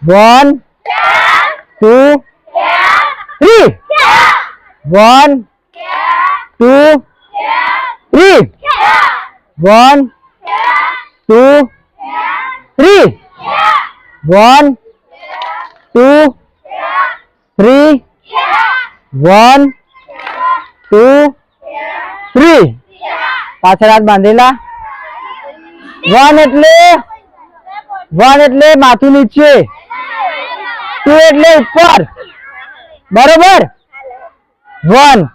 1 2 3 1 2 3 1 2 3 1 2 3 1 2 3 પાછળ હાથ બાંધેલા 1 એટલે માથું નીચે 2 એટલે ઉપર બરોબર 1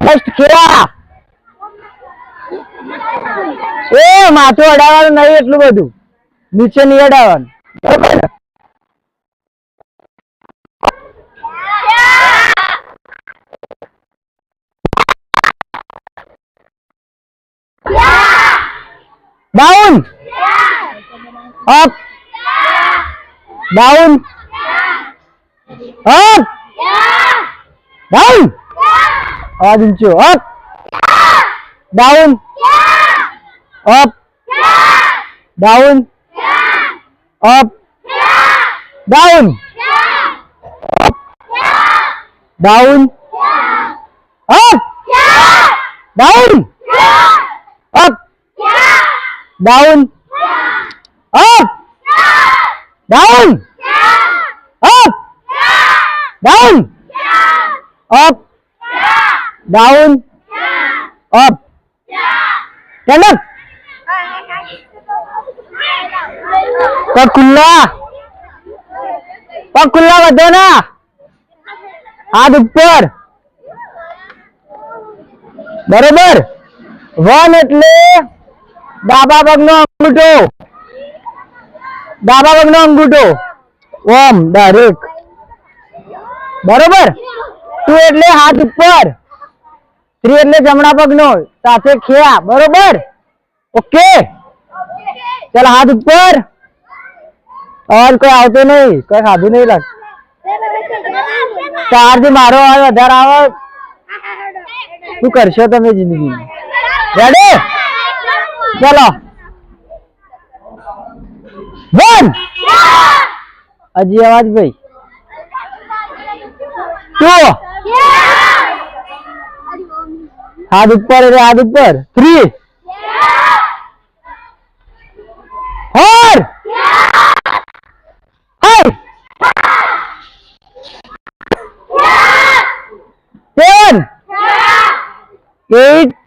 જસ્ટ ખેરા એ માથું અડાવવાનું નહીં એટલું બધું નીચે નહીં અડાવવાનું બરોબર down up down up down आवाज ऊंचो up down up down up down up down up down up down up down up down up down up stand up पग खुला बढ़ो ना हाथ ऊपर बराबर 1 એટલે ડાબા પગનો અંગૂઠો ઓમ ડાયરેક્ટ બરોબર 2 એટલે હાથ ઉપર 3 એટલે જમણા પગનો સાથે ખેયા બરોબર ઓકે ચાલ હાથ ઉપર और कोई આવતો નહીં કોઈ ખાધું નહીં લાગ 4 થી મારો આવે 18 આવે શું કરશો તમે જિંદગીમાં રેડી चलो 1 अजी आवाज भाई 2 हाथ ऊपर 3 4 5 7 8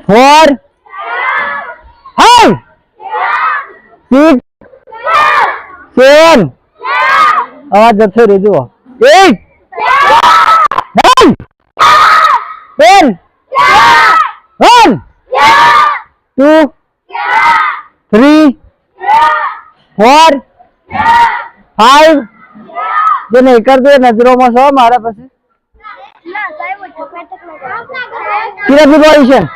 4 5 6 7 आवाज जैसे रे जो 8 9 10 1 2 3 4 5 जो नहीं कर दे नजरों में सो मारा पास कितना प्रिपरेशन